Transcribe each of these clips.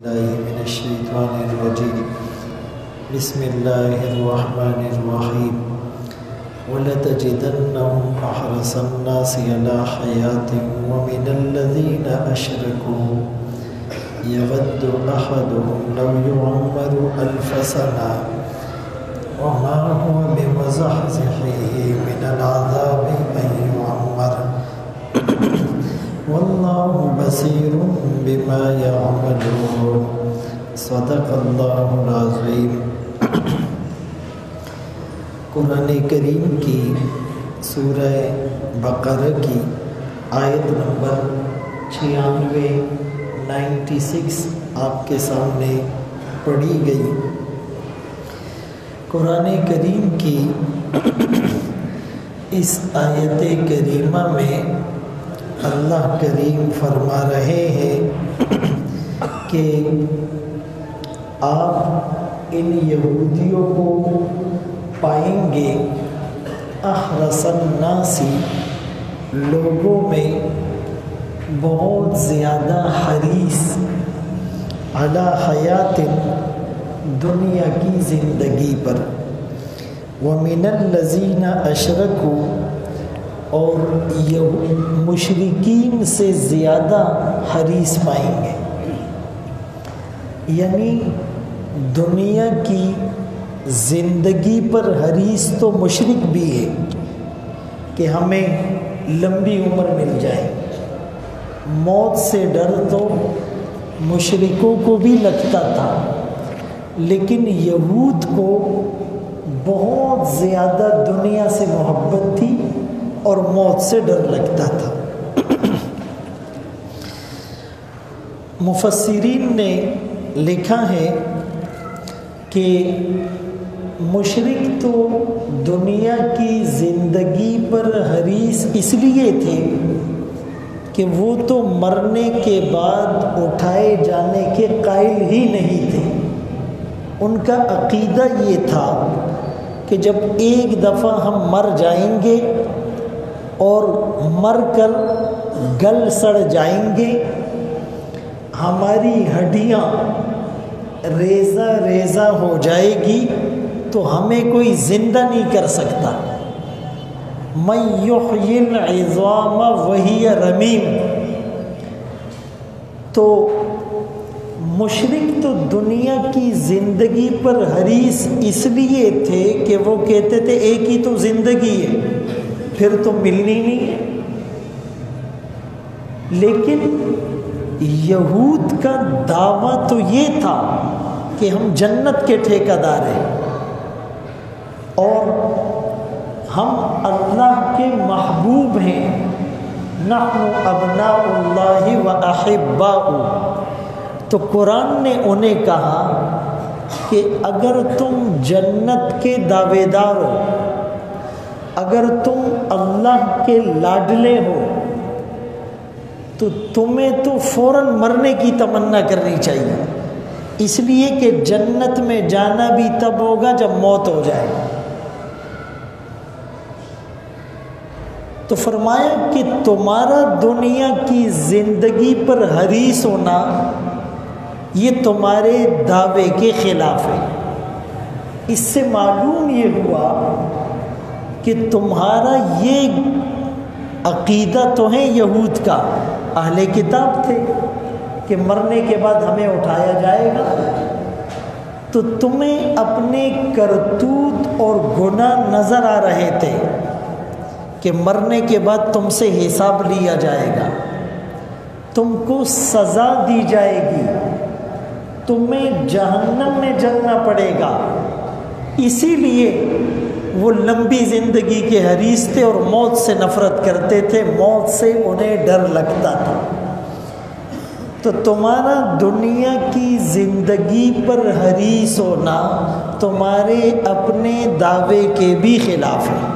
من الشیطان الرجیم بسم اللہ الرحمن الرحیم وَلَتَجِدَنَّهُمْ أَحْرَصَ النَّاسِ عَلَىٰ حَيَاةٍ وَمِنَ الَّذِينَ أَشْرَكُوا يَوَدُّ أَحَدُهُمْ لَوْ يُعَمَّرُ أَلْفَ سَنَةٍ وَمَا هُوَ بِمُزَحْزِحِهِ مِنَ الْعَذَابِ أَن يُعَمَّرَ وَاللَّهُ بَصِيرٌ بِمَا يَعْمَلُونَ صدق اللہ العظیم۔ قرآن کریم کی سورہ بقرہ کی آیت نمبر 96 آپ کے سامنے پڑھی گئی۔ قرآن کریم کی اس آیت کریمہ میں اللہ کریم فرما رہے ہیں کہ آپ ان یہودیوں کو پائیں گے احرص الناس، لوگوں میں بہت زیادہ حریص، علی حیات، دنیا کی زندگی پر، ومن الذین اشرکوا، اور مشرکین سے زیادہ حریص پائیں گے۔ یعنی دنیا کی زندگی پر حریص تو مشرک بھی ہے کہ ہمیں لمبی عمر مل جائے، موت سے ڈر تو مشرکوں کو بھی لگتا تھا، لیکن یہود کو بہت زیادہ دنیا سے محبت تھی اور موت سے ڈر لگتا تھا۔ مفسرین نے لکھا ہے کہ مشرک تو دنیا کی زندگی پر حریص اس لیے تھے کہ وہ تو مرنے کے بعد اٹھائے جانے کے قائل ہی نہیں تھے۔ ان کا عقیدہ یہ تھا کہ جب ایک دفعہ ہم مر جائیں گے اور مر کر گل سڑ جائیں گے، ہماری ہڈیاں ریزہ ریزہ ہو جائے گی تو ہمیں کوئی زندہ نہیں کر سکتا۔ مَن یحیی العظام وہی رمیم۔ تو مشرک تو دنیا کی زندگی پر حریص اس لیے تھے کہ وہ کہتے تھے ایک ہی تو زندگی ہے، پھر تو ملنی نہیں ہے۔ لیکن یہود کا دعویٰ تو یہ تھا کہ ہم جنت کے ٹھیکیدار ہیں اور ہم اللہ کے محبوب ہیں، نحن ابناء اللہ و احباؤہ۔ تو قرآن نے انہیں کہا کہ اگر تم جنت کے دعوے دار ہو، اگر تم اللہ کے لاڈلے ہو، تو تمہیں تو فوراً مرنے کی تمنا کرنی چاہیے، اس لیے کہ جنت میں جانا بھی تب ہوگا جب موت ہو جائے۔ تو فرمایا کہ تمہارا دنیا کی زندگی پر حریص ہونا یہ تمہارے دعوے کے خلاف ہے۔ اس سے معلوم یہ ہوا کہ تمہارا یہ عقیدہ تو ہے یہود کا، اہل کتاب تھے کہ مرنے کے بعد ہمیں اٹھایا جائے گا، تو تمہیں اپنے کرتوت اور گناہ نظر آ رہے تھے کہ مرنے کے بعد تم سے حساب لیا جائے گا، تم کو سزا دی جائے گی، تمہیں جہنم میں جلنا پڑے گا۔ اسی لیے وہ لمبی زندگی کے حریص تھے اور موت سے نفرت کرتے تھے، موت سے انہیں ڈر لگتا تھا۔ تو تمہارا دنیا کی زندگی پر حریص ہونا تمہارے اپنے دعوے کے بھی خلاف ہے۔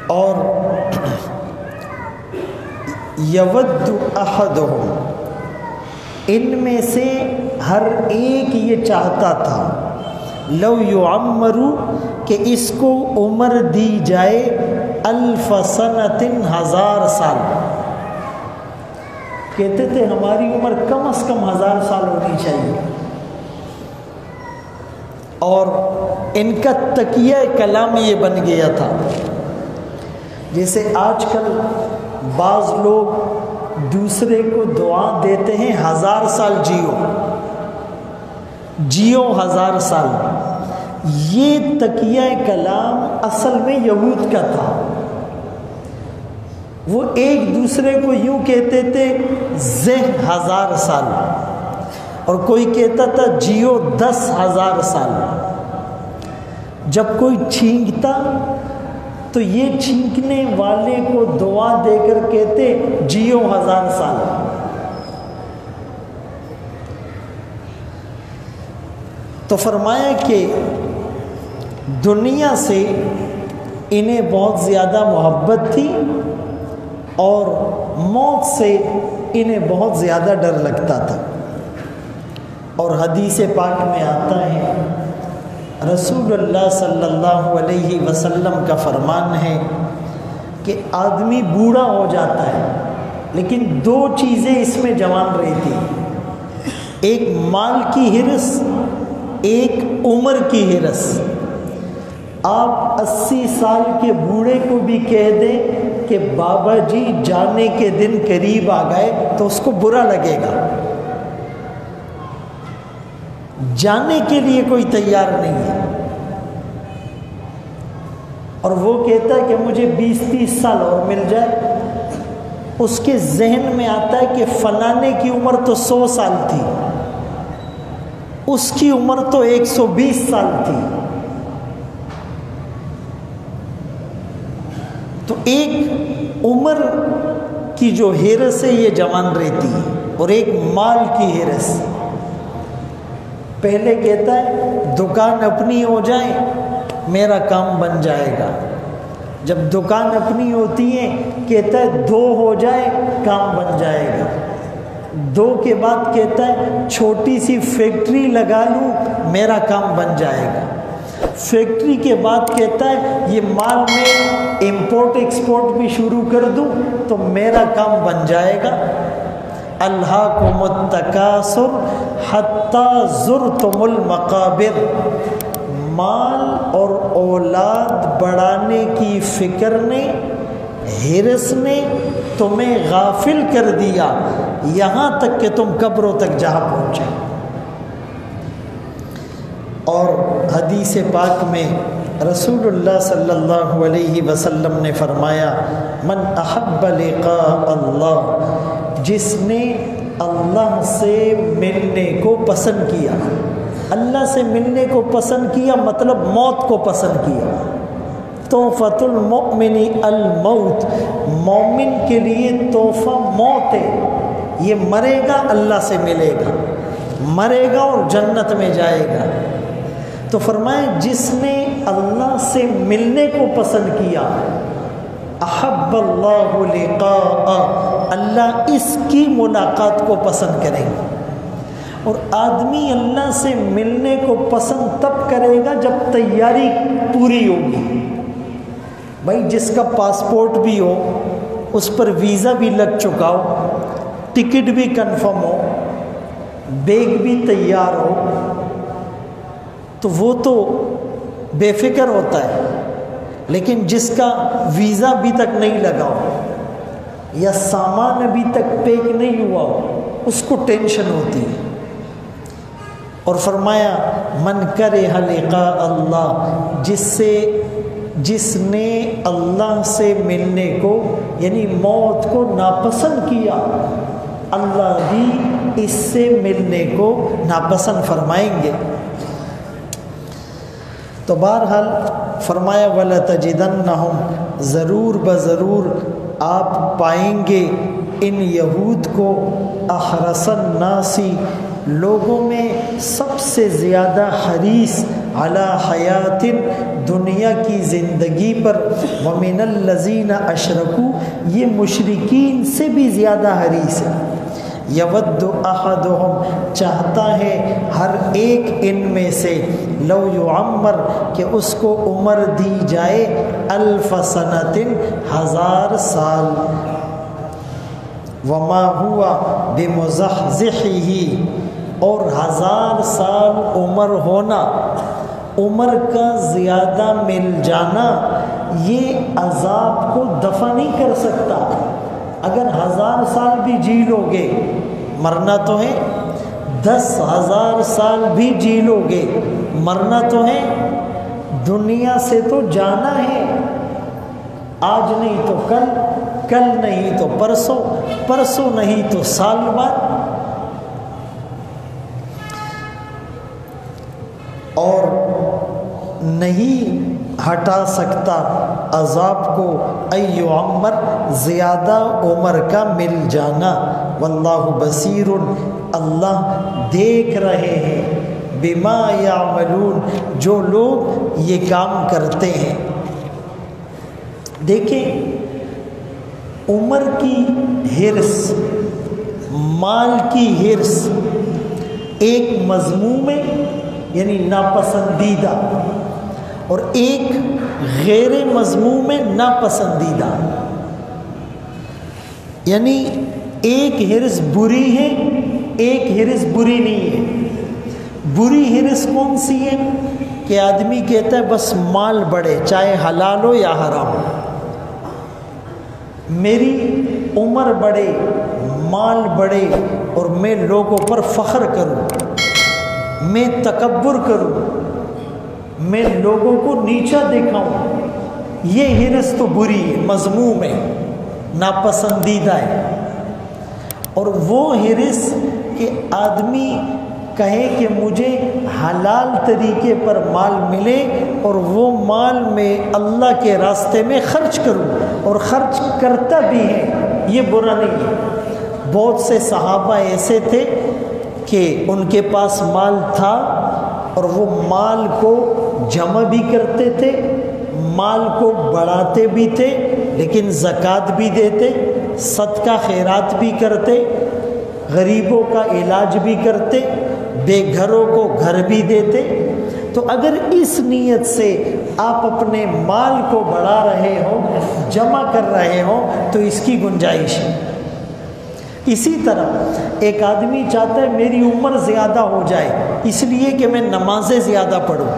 اور یود احدہم، ان میں سے ہر ایک یہ چاہتا تھا، لو یعمر، کہ اس کو عمر دی جائے 1000 سنۃ، 1000 سال، کہتے تھے ہماری عمر کم از کم 1000 سال ہونی چاہیے، اور ان کا تکیہ کلام یہ بن گیا تھا۔ جیسے آج کل بعض لوگ دوسرے کو دعا دیتے ہیں 1000 سال جیو، جیو 1000 سال، یہ تکیہ کلام اصل میں یہود کا تھا۔ وہ ایک دوسرے کو یوں کہتے تھے زہ 1000 سال، اور کوئی کہتا تھا جیو 10,000 سال۔ جب کوئی چھینکتا تو یہ چھینکنے والے کو دعا دے کر کہتے جیو 1000 سال۔ تو فرمایا کہ دنیا سے انہیں بہت زیادہ محبت تھی، اور موت سے انہیں بہت زیادہ ڈر لگتا تھا۔ اور حدیث پاک میں آتا ہے، رسول اللہ صلی اللہ علیہ وسلم کا فرمان ہے کہ آدمی بوڑھا ہو جاتا ہے، لیکن 2 چیزیں اس میں جوان رہتی ہیں، ایک مال کی ہرس، ایک عمر کی ہرس۔ آپ 80 سال کے بوڑھے کو بھی کہہ دیں کہ بابا جی جانے کے دن قریب آ گئے تو اس کو برا لگے گا، جانے کے لیے کوئی تیار نہیں ہے، اور وہ کہتا ہے کہ مجھے 20-30 سال اور مل جائے، اس کے ذہن میں آتا ہے کہ فلانے کی عمر تو 100 سال تھی، اس کی عمر تو 120 سال تھی۔ تو ایک عمر کی جو ہرس ہے یہ جوان رہتی ہے، اور ایک مال کی ہرس۔ پہلے کہتا ہے دکان اپنی ہو جائے میرا کام بن جائے گا، جب دکان اپنی ہوتی ہے کہتا ہے 2 ہو جائے کام بن جائے گا، 2 کے بعد کہتا ہے چھوٹی سی فیکٹری لگا لوں میرا کام بن جائے گا، فیکٹری کے بعد کہتا ہے یہ مال میں امپورٹ ایکسپورٹ بھی شروع کر دوں تو میرا کام بن جائے گا۔ الہاکم التکاثر حتی زرتم المقابر، مال اور اولاد بڑھانے کی فکر نے، ہرس نے تمہیں غافل کر دیا یہاں تک کہ تم قبروں تک جا پہنچے۔ اور حدیث پاک میں رسول اللہ صلی اللہ علیہ وسلم نے فرمایا من احب لقاء اللہ، جس نے اللہ سے ملنے کو پسند کیا، اللہ سے ملنے کو پسند کیا مطلب موت کو پسند کیا۔ تحفۃ المؤمن الموت، مومن کے لیے تحفہ موت ہے، یہ مرے گا اللہ سے ملے گا، مرے گا اور جنت میں جائے گا۔ تو فرمایا جس نے اللہ سے ملنے کو پسند کیا، احب اللہ لقاء، اللہ اس کی ملاقات کو پسند کرے گا۔ اور آدمی اللہ سے ملنے کو پسند تب کرے گا جب تیاری پوری ہوگی۔ بھائی جس کا پاسپورٹ بھی ہو، اس پر ویزا بھی لگ چکا ہو، ٹکٹ بھی کنفرم ہو، بیگ بھی تیار ہو، تو وہ تو بے فکر ہوتا ہے، لیکن جس کا ویزا ابھی تک نہیں لگا ہو یا سامان ابھی تک پیک نہیں ہوا ہو، اس کو ٹینشن ہوتی ہے۔ اور فرمایا من کرہ لقاء اللہ، جس نے اللہ سے ملنے کو یعنی موت کو ناپسند کیا، اللہ بھی اس سے ملنے کو ناپسند فرمائیں گے۔ تو بہرحال فرمایا وَلَتَجِدَنَّهُمْ، ضرور بضرور آپ پائیں گے ان یہود کو، احرص الناس، لوگوں میں سب سے زیادہ حریص، علی حیات، دنیا کی زندگی پر، وَمِنَ الَّذِينَ أَشْرَكُوا، یہ مشرکین سے بھی زیادہ حریص ہے۔ یود احدہم، چاہتا ہے ہر ایک ان میں سے، لو یعمر، کہ اس کو عمر دی جائے، الف سنۃ، 1000 سال۔ وما ہوا بمزحزحہ، اور 1000 سال عمر ہونا، عمر کا زیادہ مل جانا یہ عذاب کو دفع نہیں کر سکتا۔ اگر 1000 سال بھی جی لو گے مرنا تو ہے، 10,000 سال بھی جی لو گے مرنا تو ہے، دنیا سے تو جانا ہے، آج نہیں تو کل، کل نہیں تو پرسوں، پرسوں نہیں تو سال بعد۔ اور نہیں ہٹا سکتا عذاب کو ایو عمر، زیادہ عمر کا مل جانا۔ واللہ بصیر، اللہ دیکھ رہے ہیں، بما یعملون، جو لوگ یہ کام کرتے ہیں۔ دیکھیں عمر کی حرص، مال کی حرص ایک مذموم ہے یعنی ناپسندیدہ، اور ایک غیر مذموم ہے ناپسندیدہ، یعنی ایک حرص بری ہے، ایک حرص بری نہیں ہے۔ بری حرص کون سی ہے کہ آدمی کہتا ہے بس مال بڑھے، چاہے حلال ہو یا حرام ہو، میری عمر بڑھے، مال بڑھے، اور میں لوگوں پر فخر کروں، میں تکبر کروں، میں لوگوں کو نیچا دکھاؤں، یہ حرص تو بری ہے، مذموم ہے، ناپسندیدہ ہے۔ اور وہ حرص کہ آدمی کہے کہ مجھے حلال طریقے پر مال ملے اور وہ مال میں اللہ کے راستے میں خرچ کروں، اور خرچ کرتا بھی ہے، یہ برا نہیں ہے۔ بہت سے صحابہ ایسے تھے کہ ان کے پاس مال تھا اور وہ مال کو جمع بھی کرتے تھے، مال کو بڑھاتے بھی تھے، لیکن زکوٰۃ بھی دیتے، صدقہ خیرات بھی کرتے، غریبوں کا علاج بھی کرتے، بے گھروں کو گھر بھی دیتے۔ تو اگر اس نیت سے آپ اپنے مال کو بڑھا رہے ہو، جمع کر رہے ہو، تو اس کی گنجائش ہے۔ اسی طرح ایک آدمی چاہتا ہے میری عمر زیادہ ہو جائے اس لیے کہ میں نمازیں زیادہ پڑھوں،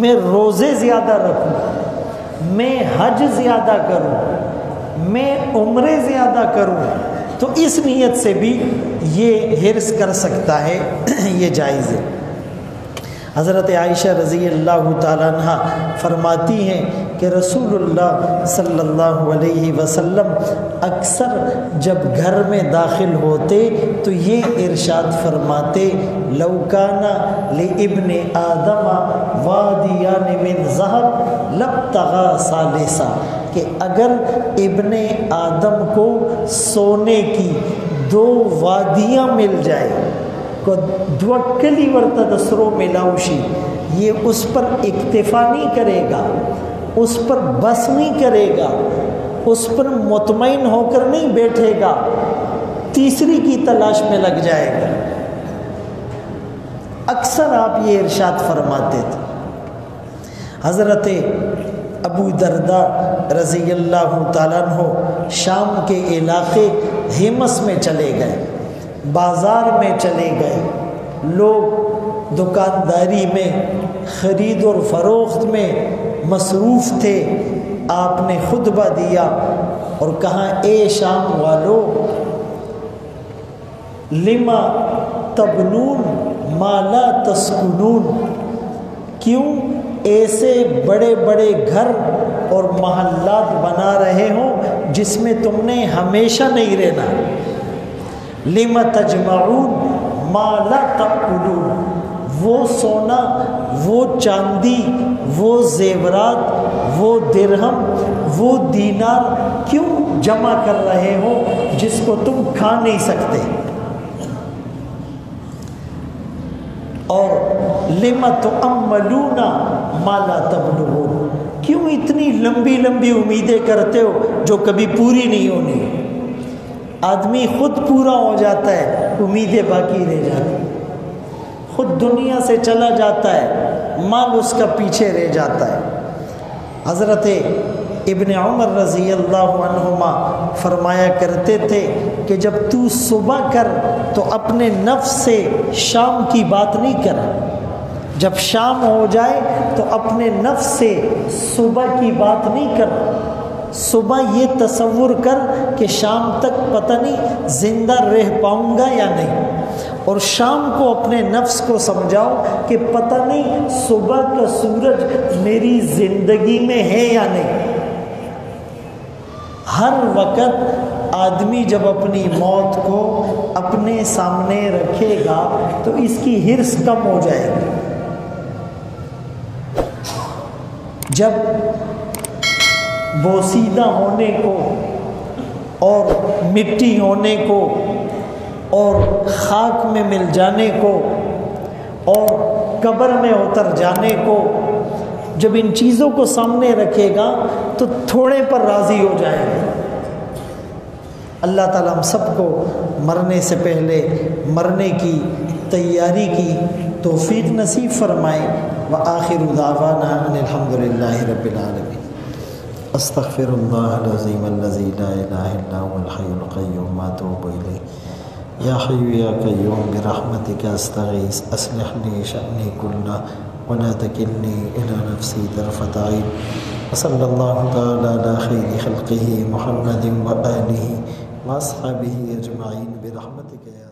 میں روزے زیادہ رکھوں، میں حج زیادہ کروں، میں عمرے زیادہ کروں، تو اس نیت سے بھی یہ حرص کر سکتا ہے، یہ جائز ہے۔ حضرت عائشہ رضی اللہ تعالیٰ عنہ فرماتی ہیں کہ رسول اللہ صلی اللہ علیہ وسلم اکثر جب گھر میں داخل ہوتے تو یہ ارشاد فرماتے، لو کان لابن آدم وادیان من ذہب لابتغى ثالثا، کہ اگر ابن آدم کو سونے کی 2 وادیاں مل جائے، کو دوکلی ورتدسرو ملاوشی، یہ اس پر اکتفا نہیں کرے گا، اس پر بس نہیں کرے گا، اس پر مطمئن ہو کر نہیں بیٹھے گا، تیسری کی تلاش میں لگ جائے گا۔ اکثر آپ یہ ارشاد فرماتے تھے۔ حضرت ابو درداء رضی اللہ تعالیٰ عنہ شام کے علاقے ہمس میں چلے گئے، بازار میں چلے گئے، لوگ دکانداری میں، خرید اور فروخت میں مصروف تھے۔ آپ نے خطبہ دیا اور کہا، اے شام والو، لما تبنون ما لا تسکنون، کیوں ایسے بڑے بڑے گھر اور محلات بنا رہے ہو جس میں تم نے ہمیشہ نہیں رہنا؟ لما تجمعون ما لا تأکلون، وہ سونا، وہ چاندی، وہ زیورات، وہ درہم، وہ دینار کیوں جمع کر رہے ہو جس کو تم کھا نہیں سکتے؟ اور لما تؤملون ما لا تبلغون، کیوں اتنی لمبی لمبی امیدیں کرتے ہو جو کبھی پوری نہیں ہونی؟ آدمی خود پورا ہو جاتا ہے، امیدیں باقی رہ جاتی، خود دنیا سے چلا جاتا ہے، مال اس کا پیچھے رہ جاتا ہے۔ حضرت ابن عمر رضی اللہ عنہما فرمایا کرتے تھے کہ جب تو صبح کر تو اپنے نفس سے شام کی بات نہیں کر، جب شام ہو جائے تو اپنے نفس سے صبح کی بات نہیں کر۔ صبح یہ تصور کر کہ شام تک پتہ نہیں زندہ رہ پاؤں گا یا نہیں، اور شام کو اپنے نفس کو سمجھاؤ کہ پتہ نہیں صبح کا سورج میری زندگی میں ہے یا نہیں۔ ہر وقت آدمی جب اپنی موت کو اپنے سامنے رکھے گا تو اس کی حرص کم ہو جائے گی۔ جب بوسیدہ ہونے کو اور مٹی ہونے کو اور خاک میں مل جانے کو اور قبر میں اتر جانے کو، جب ان چیزوں کو سامنے رکھے گا تو تھوڑے پر راضی ہو جائے گا۔ اللہ تعالیٰ ہم سب کو مرنے سے پہلے مرنے کی تیاری کی توفیق نصیب فرمائے۔ وآخر دعوانا ان الحمد للہ رب العالمین۔ استغفر اللہ العظیم الذی لا الہ الا هو الحی القیوم واتوب الیہ۔ یا حی یا قیوم برحمتک استغیث اصلح لی شأنی کلہ ولا تکلنی الی نفسی طرفۃ عین۔ وصلی اللہ تعالی علی خیر خلقہ محمد وآلہ واصحابہ اجمعین برحمتک یا